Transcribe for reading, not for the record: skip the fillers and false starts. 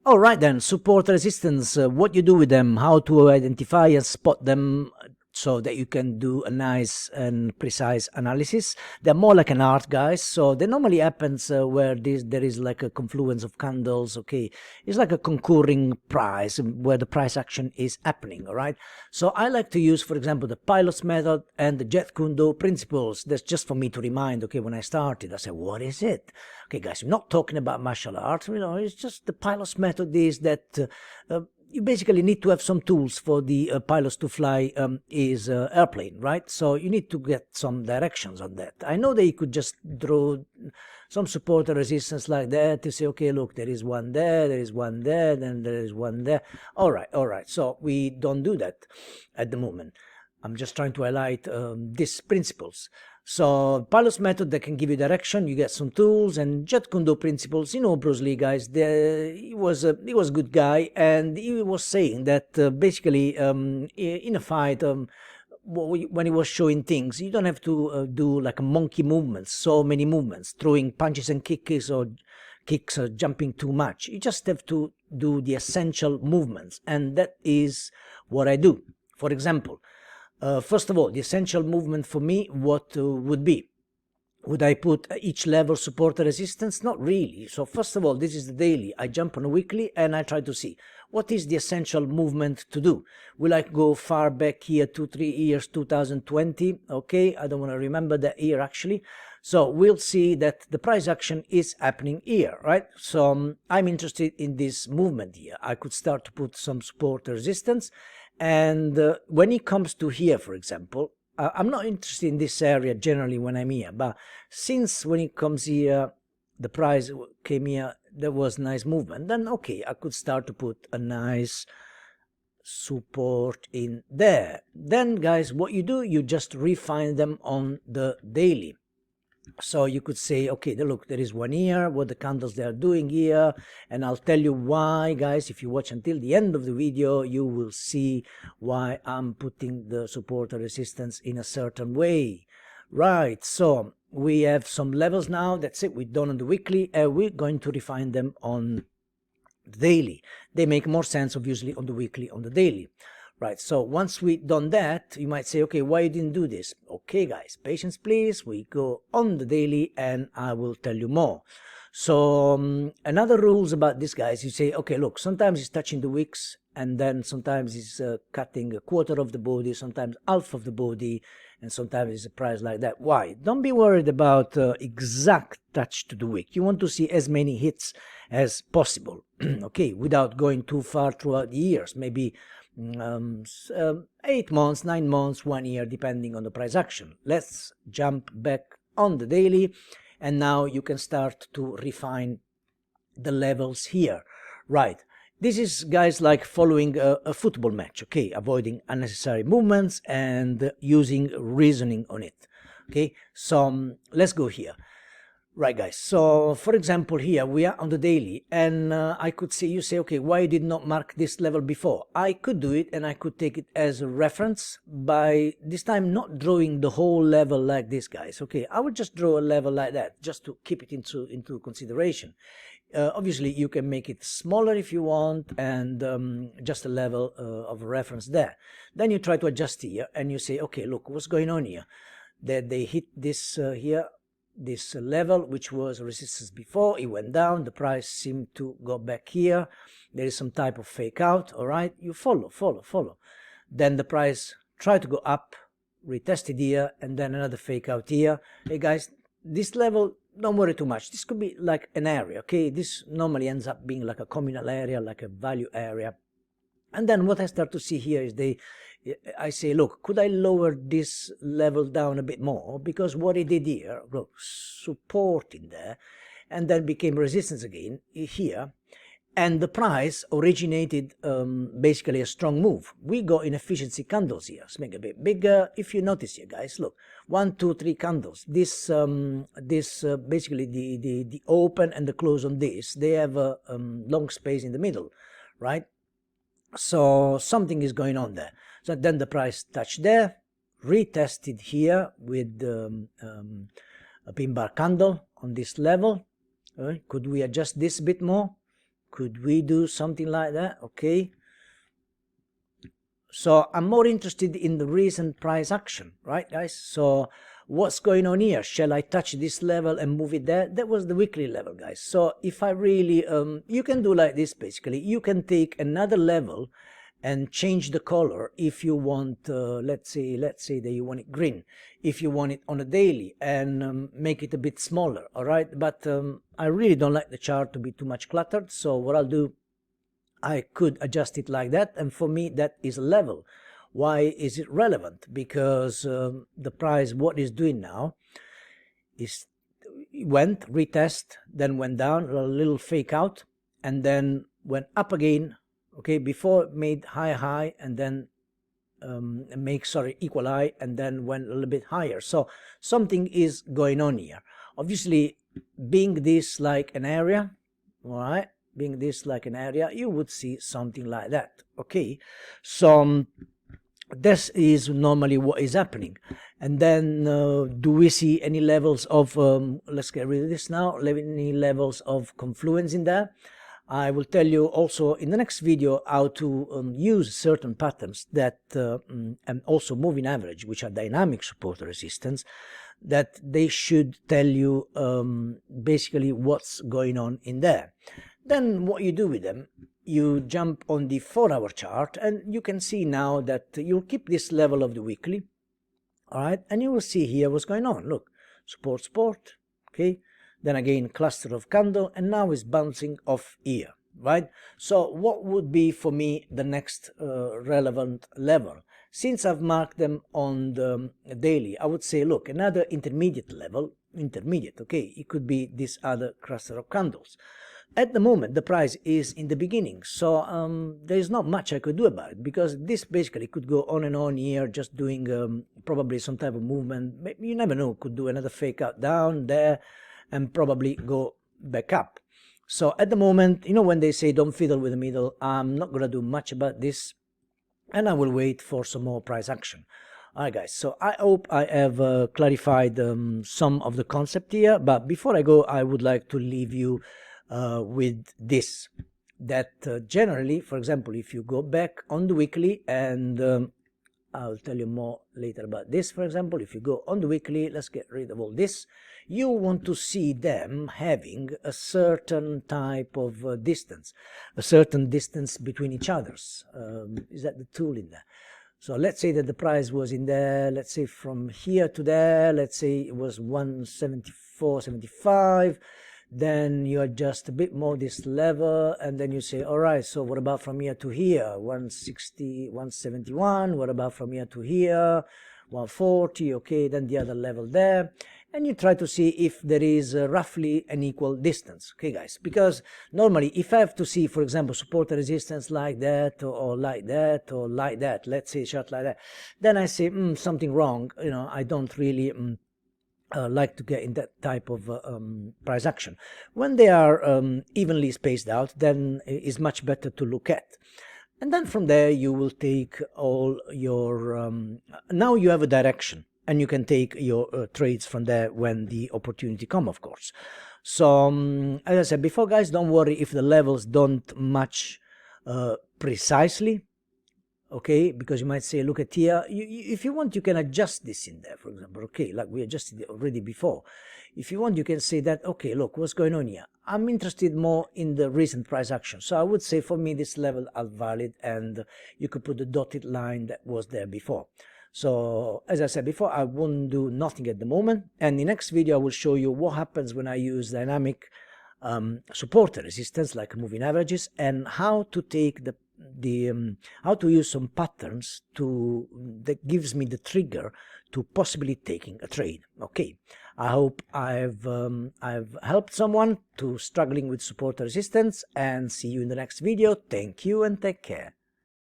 All right then, support resistance, what you do with them, how to identify and spot them so that you can do a nice and precise analysis. They're more like an art, guys. So they normally happens where there is like a confluence of candles. Okay, it's like a concurring price where the price action is happening. All right. So I like to use, for example, the Pilot's method and the Jet Kundo principles. That's just for me to remind. Okay, when I started, I said, what is it? Okay, guys, I'm not talking about martial arts. You know, it's just the Pilot's method is that. You basically need to have some tools for the pilots to fly his airplane, right? So you need to get some directions on that. I know that you could just draw some support and resistance like that to say, okay, look, there is one there is one there, then there is one there. All right. So we don't do that at the moment. I'm just trying to highlight these principles. So Pilot's method that can give you direction, you get some tools, and Jet Kundo principles. You know Bruce Lee, guys. He was a good guy, and he was saying that basically in a fight, when he was showing things, you don't have to do like a monkey movements, so many movements, throwing punches and kicks or jumping too much. You just have to do the essential movements, and that is what I do. For example. First of all, the essential movement for me, what would be? Would I put each level support and resistance? Not really. So first of all, this is the daily. I jump on a weekly and I try to see what is the essential movement to do. Will I go far back here, 2-3 years, 2020? Okay, I don't want to remember that year actually. So we'll see that the price action is happening here, right? So I'm interested in this movement here. I could start to put some support and resistance. And when it comes to here, for example, I'm not interested in this area generally when I'm here, but since when it comes here, the price came here, there was nice movement, then okay, I could start to put a nice support in there. Then guys, what you do, you just refine them on the daily. So you could say, okay, look, there is one here, what the candles they are doing here, and I'll tell you why, guys. If you watch until the end of the video, you will see why I'm putting the support or resistance in a certain way. Right, so we have some levels now. That's it, we're done on the weekly, and we're going to refine them on the daily. They make more sense, obviously, on the weekly, on the daily. Right, so once we've done that, you might say, okay, why you didn't do this? Okay, guys, patience, please. We go on the daily and I will tell you more. So another rules about this, guys, you say, okay, look, sometimes it's touching the wicks and then sometimes it's cutting a quarter of the body, sometimes half of the body, and sometimes it's a price like that. Why? Don't be worried about exact touch to the wick. You want to see as many hits as possible, okay, without going too far throughout the years, maybe 8 months, 9 months, 1 year, depending on the price action. Let's jump back on the daily, and now you can start to refine the levels here. Right, this is, guys, like following a football match, okay, avoiding unnecessary movements and using reasoning on it. Okay, so let's go here. Right, guys, so for example here we are on the daily, and I could say, you say, okay, why did not mark this level before? I could do it, and I could take it as a reference by this time not drawing the whole level like this, guys. Okay, I would just draw a level like that just to keep it into consideration. Obviously you can make it smaller if you want, and just a level of reference there. Then you try to adjust here and you say, okay, look, what's going on here? That they hit this here, this level, which was resistance before, it went down, the price seemed to go back here, there is some type of fake out. All right, you follow. Then the price tried to go up, retested here, and then another fake out here. Hey guys, this level, don't worry too much, this could be like an area, okay? This normally ends up being like a communal area, like a value area. And then what I start to see here is I say, look, could I lower this level down a bit more? Because what it did here, look, support in there, and then became resistance again here, and the price originated basically a strong move. We got inefficiency candles here. Let's make it a bit bigger. If you notice here, guys, look, 1, 2, 3 candles. This basically the open and the close on this, they have a long space in the middle, right? So something is going on there. So then the price touched there, retested here with a pin bar candle on this level. Could we adjust this a bit more? Could we do something like that? Okay. So I'm more interested in the recent price action, right, guys? So what's going on here? Shall I touch this level and move it there? That was the weekly level, guys. So if I really, you can do like this, basically. You can take another level and change the color if you want, let's say that you want it green, if you want it on a daily, and make it a bit smaller, all right? But I really don't like the chart to be too much cluttered, so what I'll do, I could adjust it like that, and for me that is a level. Why is it relevant? Because the price, what it's doing now is went retest, then went down, a little fake out, and then went up again. Okay, before it made high and then equal high, and then went a little bit higher. So something is going on here. Obviously, being this like an area, all right, being this like an area, you would see something like that. Okay, so this is normally what is happening. And then do we see any levels of let's get rid of this now, any levels of confluence in there? I will tell you also in the next video how to use certain patterns that and also moving average, which are dynamic support resistance, that they should tell you basically what's going on in there. Then what you do with them, you jump on the 4-hour chart, and you can see now that you'll keep this level of the weekly, all right, and you will see here what's going on. Look, support, okay, then again cluster of candle, and now it's bouncing off here, right? So what would be for me the next relevant level? Since I've marked them on the daily, I would say, look, another intermediate level, okay, it could be this other cluster of candles. At the moment, the price is in the beginning, so there's not much I could do about it, because this basically could go on and on here, just doing probably some type of movement. You never know, could do another fake out down there and probably go back up. So at the moment, you know, when they say don't fiddle with the middle, I'm not going to do much about this, and I will wait for some more price action. All right, guys, so I hope I have clarified some of the concept here, but before I go, I would like to leave you with this, that generally, for example, if you go back on the weekly, and I'll tell you more later about this, for example, if you go on the weekly, let's get rid of all this, you want to see them having a certain type of distance, a certain distance between each others. Is that the tool in there? So let's say that the price was in there, let's say from here to there, let's say it was 174.75. Then you adjust a bit more this level, and then you say, all right, so what about from here to here? 160, 171. What about from here to here? 140. Okay, then the other level there, and you try to see if there is roughly an equal distance. Okay, guys, because normally if I have to see, for example, support and resistance like that, or like that, or like that, let's say chart like that, then I say something wrong. You know, I don't really like to get in that type of price action. When they are evenly spaced out, then it's much better to look at. And then from there you will take all your now you have a direction, and you can take your trades from there when the opportunity come, of course. So as I said before, guys, don't worry if the levels don't match precisely. Okay, because you might say, look at here, if you want, you can adjust this in there, for example. Okay, like we adjusted it already before. If you want, you can say that, okay, look, what's going on here? I'm interested more in the recent price action. So I would say for me, this level are valid, and you could put the dotted line that was there before. So as I said before, I won't do nothing at the moment. And in the next video, I will show you what happens when I use dynamic support and resistance, like moving averages, and how to take how to use some patterns that gives me the trigger to possibly taking a trade. Okay, I hope I've helped someone to struggling with support and resistance, and see you in the next video. Thank you and take care.